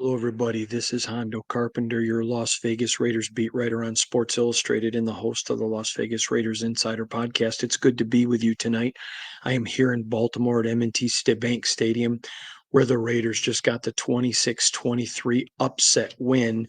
Hello, everybody. This is Hondo Carpenter, your Las Vegas Raiders beat writer on Sports Illustrated and the host of the Las Vegas Raiders Insider Podcast. It's good to be with you tonight. I am here in Baltimore at M&T Bank Stadium, where the Raiders just got the 26-23 upset win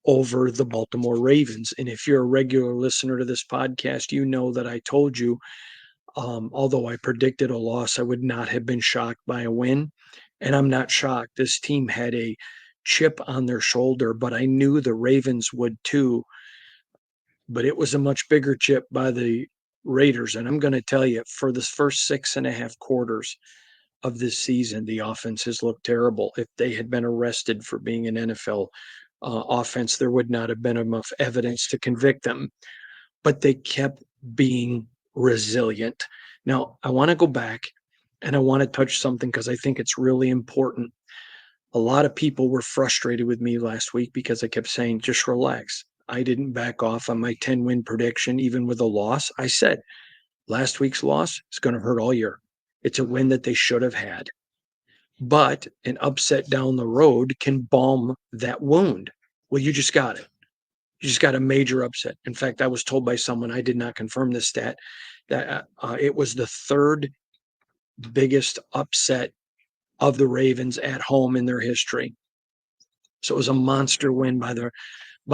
over the Baltimore Ravens. And if you're a regular listener to this podcast, you know that I told you, although I predicted a loss, I would not have been shocked by a win. And I'm not shocked. This team had a chip on their shoulder, but I knew the Ravens would too. But it was a much bigger chip by the Raiders. And I'm going to tell you, for the first 6.5 quarters of this season, the offense has looked terrible. If they had been arrested for being an NFL offense, there would not have been enough evidence to convict them. But they kept being resilient. Now, I want to go back and I want to touch something because I think it's really important. A lot of people were frustrated with me last week because I kept saying, just relax. I didn't back off on my 10-win prediction, even with a loss. I said last week's loss is going to hurt all year. It's a win that they should have had. But an upset down the road can balm that wound. Well, you just got it. You just got a major upset. In fact, I was told by someone, I did not confirm this stat, that it was the third biggest upset of the Ravens at home in their history. So it was a monster win by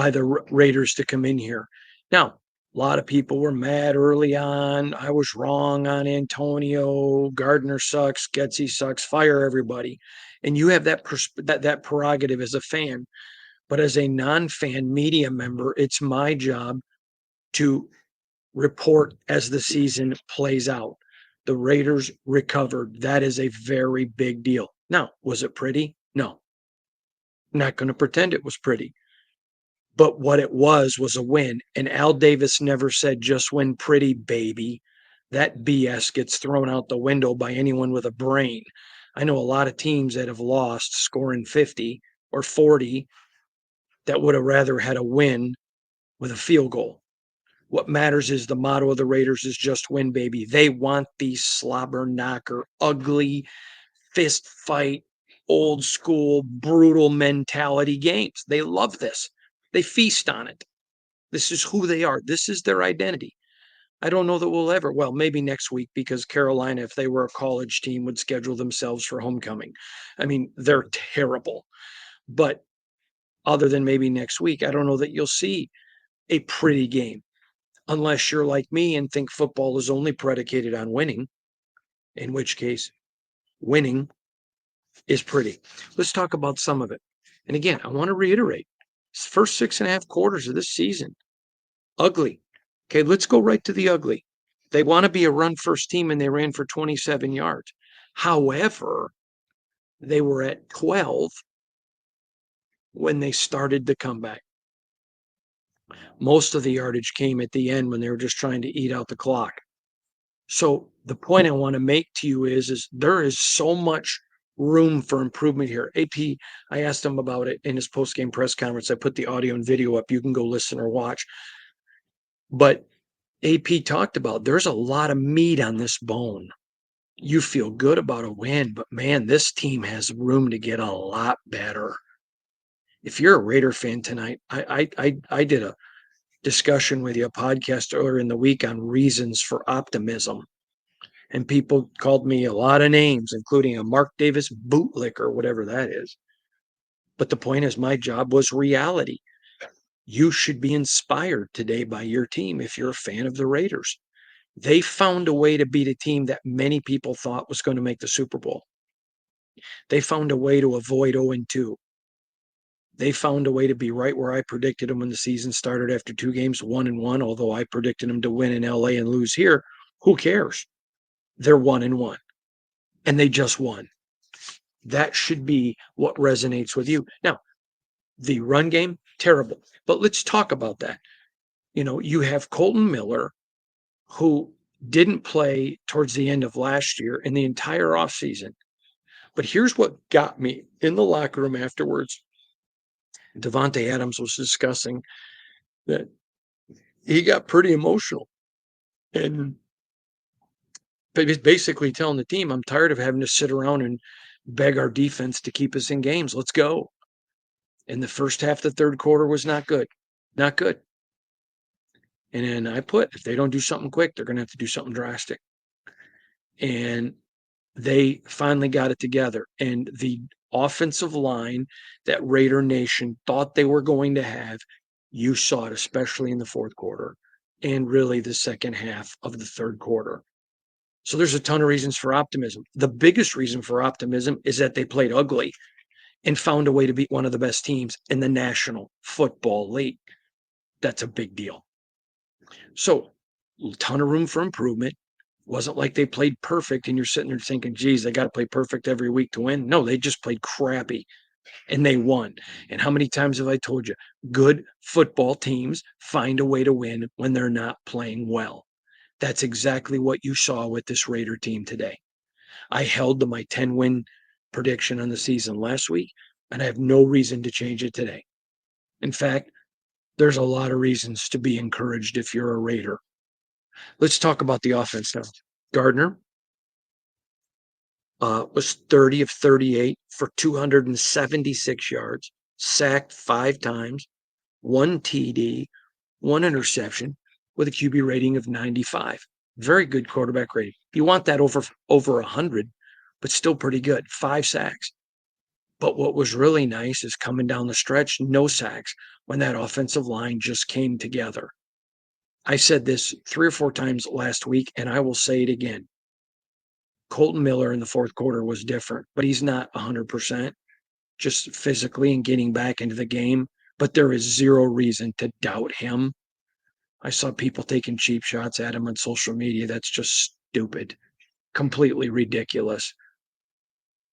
the Raiders to come in here. Now, a lot of people were mad early on. I was wrong on Antonio. Gardner sucks. Getsy sucks. Fire everybody. And you have that prerogative as a fan. But as a non-fan media member, it's my job to report as the season plays out. The Raiders recovered. That is a very big deal. Now, was it pretty? No. I'm not going to pretend it was pretty. But what it was a win. And Al Davis never said just win pretty, baby. That BS gets thrown out the window by anyone with a brain. I know a lot of teams that have lost scoring 50 or 40 that would have rather had a win with a field goal. What matters is the motto of the Raiders is just win, baby. They want these slobber knocker, ugly, fist fight, old school, brutal mentality games. They love this. They feast on it. This is who they are. This is their identity. I don't know that we'll ever, well, maybe next week because Carolina, if they were a college team, would schedule themselves for homecoming. I mean, they're terrible. But other than maybe next week, I don't know that you'll see a pretty game unless you're like me and think football is only predicated on winning, in which case winning is pretty. Let's talk about some of it. And again, I want to reiterate, first 6.5 quarters of this season, ugly. Okay, let's go right to the ugly. They want to be a run first team and they ran for 27 yards. However, they were at 12 when they started the comeback. Most of the yardage came at the end when they were just trying to eat out the clock. So the point I want to make to you is there is so much room for improvement here. AP, I asked him about it in his post-game press conference. I put the audio and video up. You can go listen or watch. But AP talked about there's a lot of meat on this bone. You feel good about a win, but man, this team has room to get a lot better. If you're a Raider fan tonight, I did a discussion with you, a podcast earlier in the week on reasons for optimism. And people called me a lot of names, including a Mark Davis bootlicker, whatever that is. But the point is, my job was reality. You should be inspired today by your team if you're a fan of the Raiders. They found a way to beat a team that many people thought was going to make the Super Bowl. They found a way to avoid 0-2. They found a way to be right where I predicted them when the season started after 2 games, 1-1, although I predicted them to win in LA and lose here. Who cares? They're 1-1. And they just won. That should be what resonates with you. Now, the run game, terrible. But let's talk about that. You know, you have Colton Miller, who didn't play towards the end of last year in the entire offseason. But here's what got me in the locker room afterwards. Devontae Adams was discussing that he got pretty emotional. And he's basically telling the team, I'm tired of having to sit around and beg our defense to keep us in games. Let's go. And the first half of the third quarter was not good. Not good. And then I put, if they don't do something quick, they're going to have to do something drastic. And they finally got it together. And the offensive line that Raider Nation thought they were going to have, you saw it, especially in the fourth quarter and really the second half of the third quarter. So there's a ton of reasons for optimism. The biggest reason for optimism is that they played ugly and found a way to beat one of the best teams in the National Football League. That's a big deal. So, a ton of room for improvement. Wasn't like they played perfect and you're sitting there thinking, geez, they got to play perfect every week to win. No, they just played crappy and they won. And how many times have I told you, good football teams find a way to win when they're not playing well? That's exactly what you saw with this Raider team today. I held to my 10-win prediction on the season last week, and I have no reason to change it today. In fact, there's a lot of reasons to be encouraged if you're a Raider. Let's talk about the offense now. Gardner was 30 of 38 for 276 yards, sacked 5 times, 1 TD, 1 interception with a QB rating of 95. Very good quarterback rating. You want that over 100, but still pretty good. 5 sacks. But what was really nice is coming down the stretch, no sacks when that offensive line just came together. I said this 3 or 4 times last week, and I will say it again. Colton Miller in the fourth quarter was different, but he's not 100% just physically and getting back into the game. But there is zero reason to doubt him. I saw people taking cheap shots at him on social media. That's just stupid, completely ridiculous.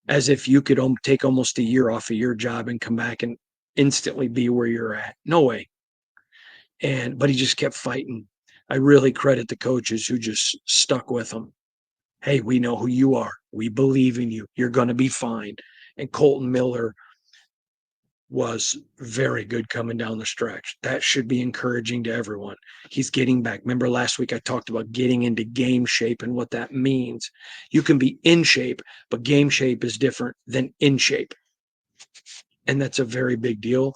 As if you could take almost a year off of your job and come back and instantly be where you're at. No way. But he just kept fighting. I really credit the coaches who just stuck with him. Hey, we know who you are. We believe in you. You're going to be fine. And Colton Miller was very good coming down the stretch. That should be encouraging to everyone. He's getting back. Remember last week I talked about getting into game shape and what that means. You can be in shape, but game shape is different than in shape. And that's a very big deal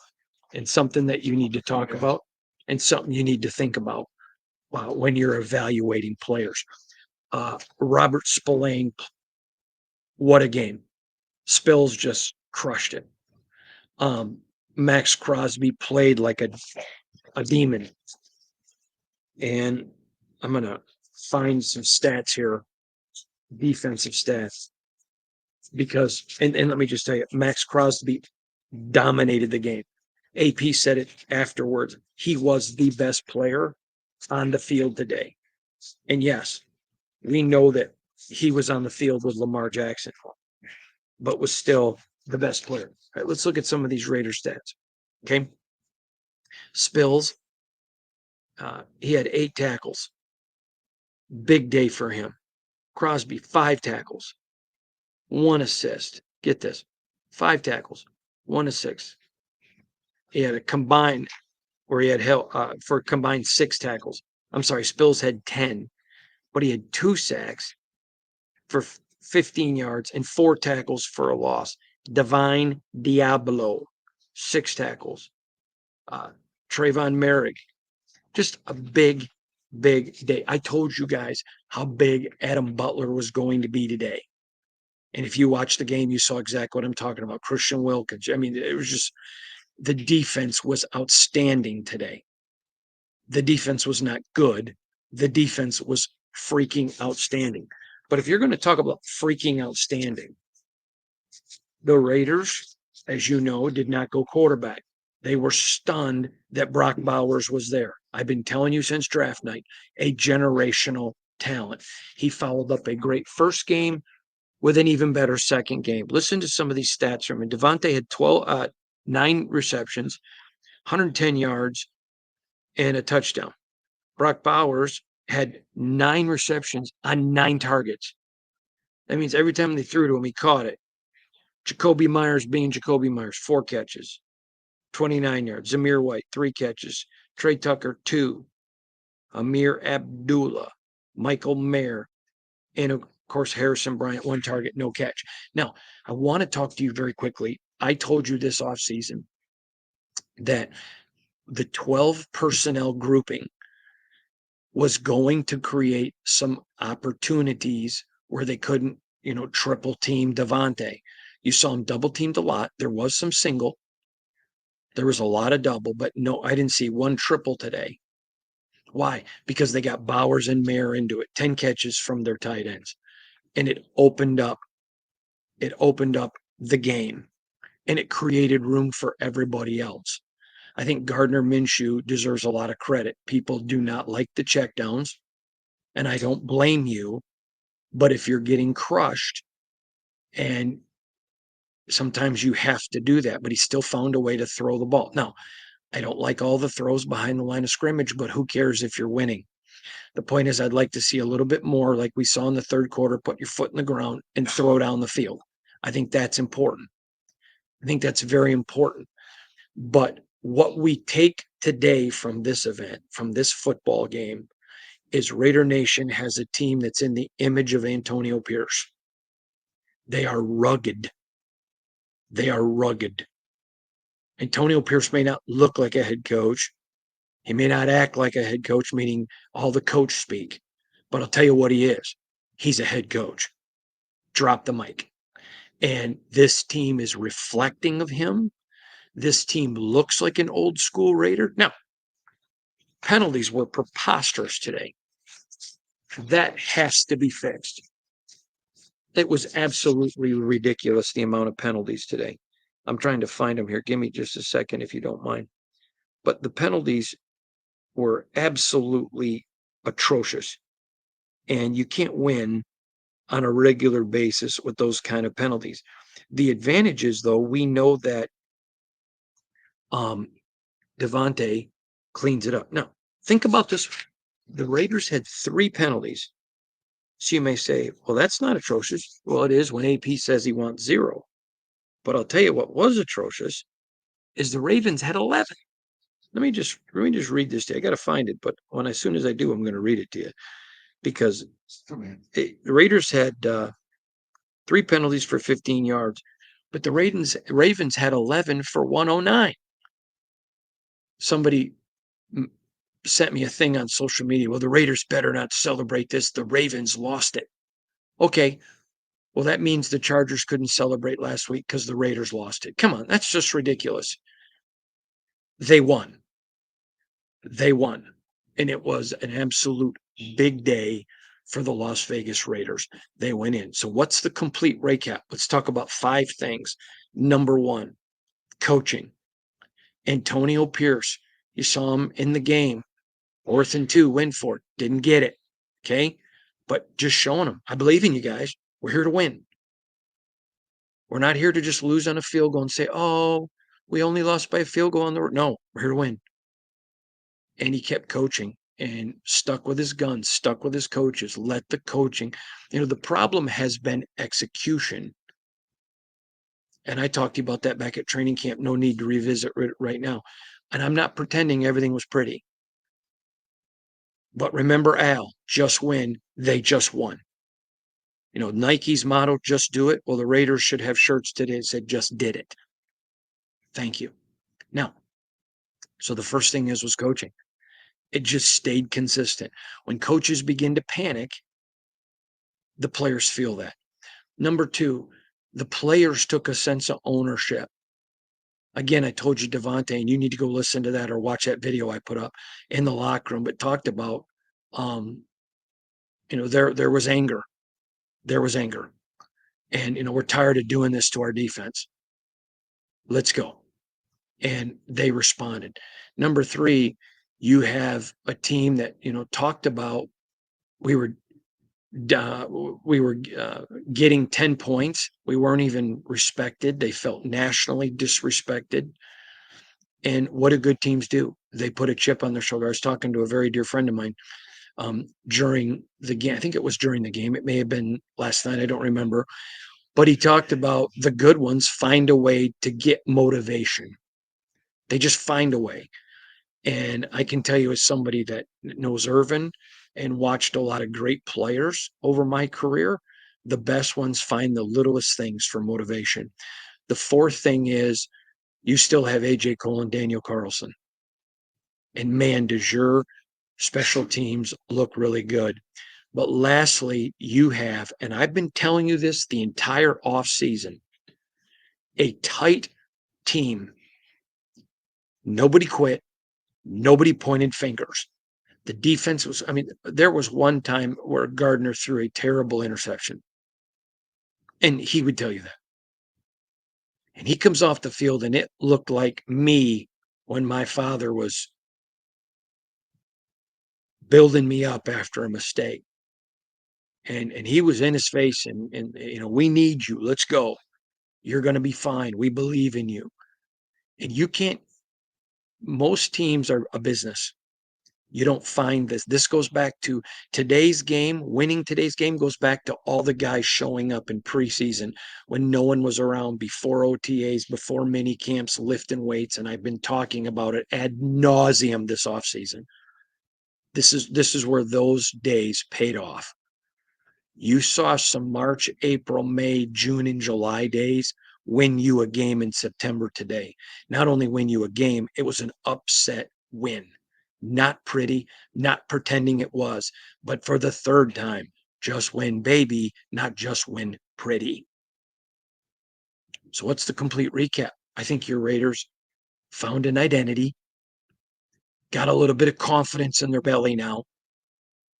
and something that you need to talk about and something you need to think about when you're evaluating players. Robert Spillane, what a game. Spills just crushed it. Max Crosby played like a demon. And I'm going to find some stats here, defensive stats, because, and let me just tell you, Max Crosby dominated the game. AP said it afterwards. He was the best player on the field today. And yes, we know that he was on the field with Lamar Jackson, but was still the best player. All right, let's look at some of these Raider stats. Okay. Spills, he had 8 tackles. Big day for him. Crosby, 5 tackles, 1 assist. Get this, 5 tackles, 1 assist. He had a combined where he had for a combined 6 tackles. I'm sorry, Spills had 10, but he had 2 sacks for 15 yards and 4 tackles for a loss. Divine Diablo, 6 tackles. Trayvon Merrick, just a big day. I told you guys how big Adam Butler was going to be today. And if you watched the game, you saw exactly what I'm talking about. Christian Wilkins. I mean, it was just the defense was outstanding today. The defense was not good. The defense was freaking outstanding. But if you're going to talk about freaking outstanding, the Raiders, as you know, did not go quarterback. They were stunned that Brock Bowers was there. I've been telling you since draft night, a generational talent. He followed up a great first game with an even better second game. Listen to some of these stats from him. Devontae had 9 receptions, 110 yards, and a touchdown. Brock Bowers had 9 receptions on 9 targets. That means every time they threw to him, he caught it. Jacoby Myers being Jacoby Myers, 4 catches, 29 yards. Zamir White, 3 catches. Trey Tucker, 2. Amir Abdullah, Michael Mayer, and of course, Harrison Bryant, 1 target, no catch. Now, I want to talk to you very quickly. I told you this offseason that the 12 personnel grouping was going to create some opportunities where they couldn't, triple team Devontae. You saw him double teamed a lot. There was some single. There was a lot of double, but no, I didn't see one triple today. Why? Because they got Bowers and Mayer into it, 10 catches from their tight ends. And it opened up the game and it created room for everybody else. I think Gardner Minshew deserves a lot of credit. People do not like the checkdowns, and I don't blame you. But if you're getting crushed, and sometimes you have to do that, but he still found a way to throw the ball. Now, I don't like all the throws behind the line of scrimmage, but who cares if you're winning? The point is, I'd like to see a little bit more, like we saw in the third quarter, put your foot in the ground and throw down the field. I think that's important. I think that's very important. But what we take today from this event, from this football game, is Raider Nation has a team that's in the image of Antonio Pierce. They are rugged. They are rugged. Antonio Pierce may not look like a head coach. He may not act like a head coach, meaning all the coach speak. But I'll tell you what he is. He's a head coach. Drop the mic. And this team is reflecting of him. This team looks like an old school Raider. Now, penalties were preposterous today. That has to be fixed. It was absolutely ridiculous, the amount of penalties today. I'm trying to find them here. Give me just a second if you don't mind. But the penalties were absolutely atrocious. And you can't win on a regular basis with those kind of penalties. The advantage is, though, we know that Devontae cleans it up. Now, think about this. The Raiders had 3 penalties. So you may say, well, that's not atrocious. Well, it is when AP says he wants 0. But I'll tell you what was atrocious is the Ravens had 11. Let me just read this to you. I got to find it, but as soon as I do, I'm going to read it to you because the Raiders had 3 penalties for 15 yards, but the Ravens had 11 for 109. Somebody sent me a thing on social media. Well, the Raiders better not celebrate this. The Ravens lost it. Okay. Well, that means the Chargers couldn't celebrate last week because the Raiders lost it. Come on. That's just ridiculous. They won. They won. And it was an absolute big day for the Las Vegas Raiders. They went in. So, what's the complete recap? Let's talk about 5 things. Number 1, coaching. Antonio Pierce, you saw him in the game. 4th and 2, win for it. Didn't get it. Okay. But just showing them, I believe in you guys. We're here to win. We're not here to just lose on a field goal and say, oh, we only lost by a field goal on the road. No, we're here to win. And he kept coaching and stuck with his guns, stuck with his coaches, let the coaching. The problem has been execution. And I talked to you about that back at training camp. No need to revisit it right now. And I'm not pretending everything was pretty. But remember, Al, just win. They just won. Nike's motto, just do it. Well, the Raiders should have shirts today that said, just did it. Thank you. Now, so the first thing was coaching. It just stayed consistent. When coaches begin to panic, the players feel that. Number 2, the players took a sense of ownership. Again, I told you Devontae, and you need to go listen to that or watch that video I put up in the locker room, but talked about, there was anger. There was anger. And, we're tired of doing this to our defense. Let's go. And they responded. Number 3, you have a team that, talked about we were getting 10 points. We weren't even respected. They felt nationally disrespected. And what do good teams do? They put a chip on their shoulder. I was talking to a very dear friend of mine during the game. I think it was during the game. It may have been last night. I don't remember. But he talked about the good ones find a way to get motivation. They just find a way. And I can tell you, as somebody that knows Irvin and watched a lot of great players over my career, the best ones find the littlest things for motivation. The 4th thing is You still have AJ Cole and Daniel Carlson. And man, does your special teams look really good. But lastly, you have, and I've been telling you this the entire offseason, a tight team. Nobody quit. Nobody pointed fingers. The defense was, I mean, there was one time where Gardner threw a terrible interception, and he would tell you that. And he comes off the field, and it looked like me when my father was building me up after a mistake. And he was in his face, and you know, we need you. Let's go. You're going to be fine. We believe in you. And you can't, most teams are a business. You don't find this. This goes back to today's game. Winning today's game goes back to all the guys showing up in preseason when no one was around, before OTAs, before mini camps, lifting weights. And I've been talking about it ad nauseum this offseason. This is where those days paid off. You saw some March, April, May, June, and July days win you a game in September today. Not only win you a game, it was an upset win. Not pretty, not pretending it was, but for the third time, just win, baby, not just win pretty. So, what's the complete recap? I think your Raiders found an identity, got a little bit of confidence in their belly now,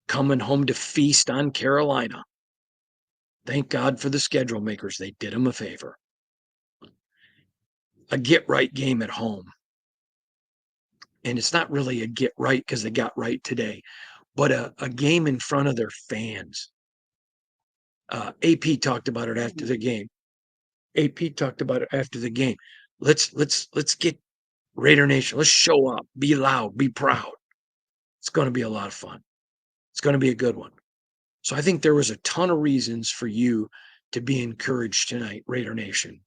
coming home to feast on Carolina. Thank God for the schedule makers. They did them a favor. A get right game at home. And it's not really a get right because they got right today, but a game in front of their fans. AP talked about it after the game. AP talked about it after the game. Let's get Raider Nation. Let's show up. Be loud. Be proud. It's going to be a lot of fun. It's going to be a good one. So I think there was a ton of reasons for you to be encouraged tonight, Raider Nation.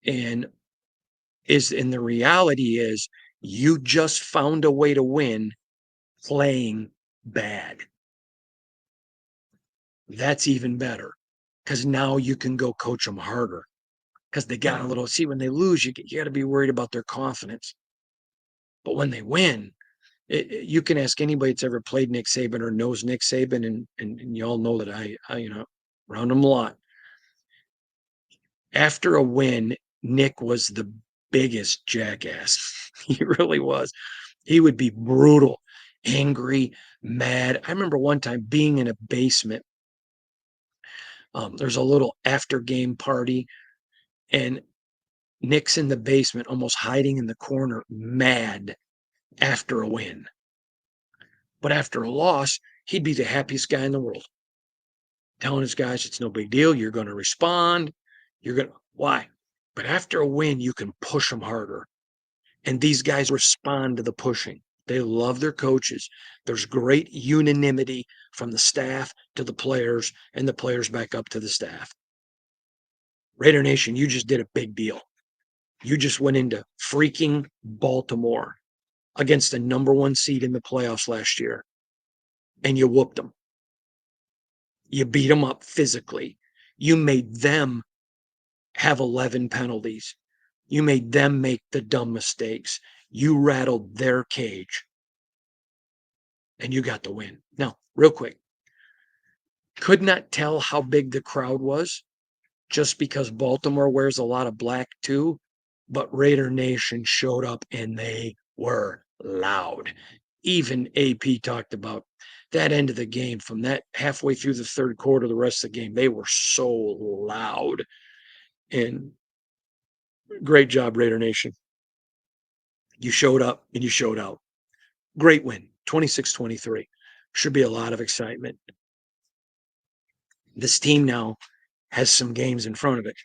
And the reality is you just found a way to win playing bad. That's even better because now you can go coach them harder because they got a little. See, when they lose, you got to be worried about their confidence. But when they win, you can ask anybody that's ever played Nick Saban or knows Nick Saban, and you all know that I you know, around him a lot. After a win, Nick was the biggest jackass. He really was. He would be brutal, angry, mad. I remember one time being in a basement. There's a little after game party, and Nick's in the basement, almost hiding in the corner, mad after a win. But after a loss, he'd be the happiest guy in the world, telling his guys, it's no big deal. You're going to respond. You're going to, why? But after a win, you can push them harder. And these guys respond to the pushing. They love their coaches. There's great unanimity from the staff to the players, and the players back up to the staff. Raider Nation, you just did a big deal. You just went into freaking Baltimore against the number one seed in the playoffs last year, and you whooped them. You beat them up physically. You made them have 11 penalties. You made them make the dumb mistakes. You rattled their cage, and you got the win. Now, real quick, could not tell how big the crowd was just because Baltimore wears a lot of black too, but Raider Nation showed up and they were loud. Even AP talked about that end of the game, from that halfway through the third quarter, the rest of the game, they were so loud. And great job, Raider Nation. You showed up and you showed out. Great win, 26-23. Should be a lot of excitement. This team now has some games in front of it,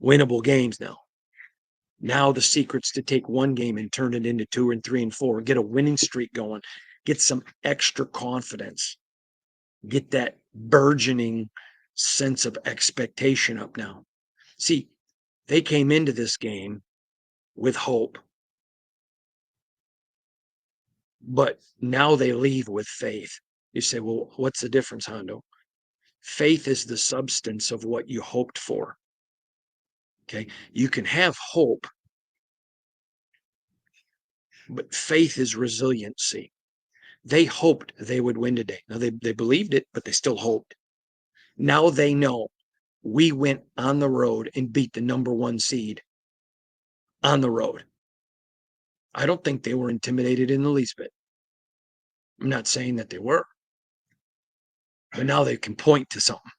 winnable games now. Now the secret's to take one game and turn it into 2 and 3 and 4, get a winning streak going, get some extra confidence, get that burgeoning sense of expectation up now. See, they came into this game with hope, but now they leave with faith. You say, well, what's the difference, Hondo? Faith is the substance of what you hoped for. Okay. You can have hope, but faith is resiliency. They hoped they would win today. Now they believed it, but they still hoped. Now they know we went on the road and beat the number one seed on the road. I don't think they were intimidated in the least bit. I'm not saying that they were, but now they can point to something.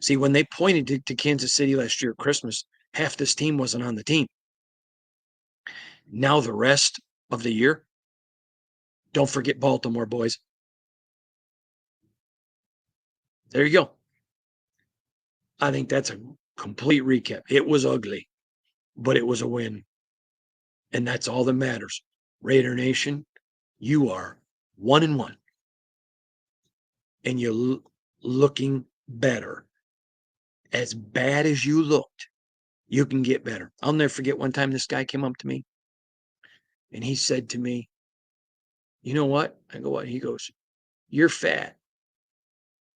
See, when they pointed to Kansas City last year at Christmas, half this team wasn't on the team. Now the rest of the year, don't forget Baltimore, boys. There you go. I think that's a complete recap. It was ugly, but it was a win. And that's all that matters. Raider Nation, you are 1-1. And you're looking better. As bad as you looked, you can get better. I'll never forget one time this guy came up to me and he said to me, "You know what?" I go, "What?" He goes, "You're fat."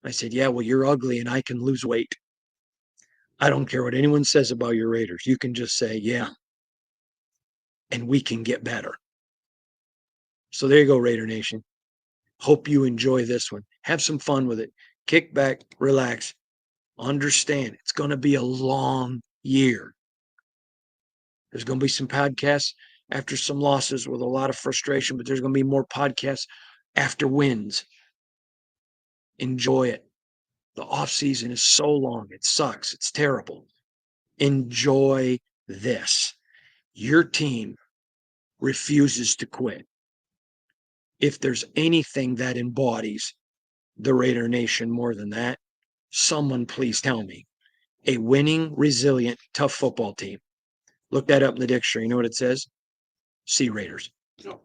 I said, "Yeah, well, you're ugly and I can lose weight. I don't care what anyone says about your Raiders. You can just say, yeah, and we can get better." So there you go, Raider Nation. Hope you enjoy this one. Have some fun with it. Kick back, relax, understand it's going to be a long year. There's going to be some podcasts after some losses with a lot of frustration, but there's going to be more podcasts after wins. Enjoy it. The off season is so long. It sucks. It's terrible. Enjoy this. Your team refuses to quit. If there's anything that embodies the Raider Nation more than that, someone please tell me. A winning, resilient, tough football team. Look that up in the dictionary. You know what it says? Sea Raiders.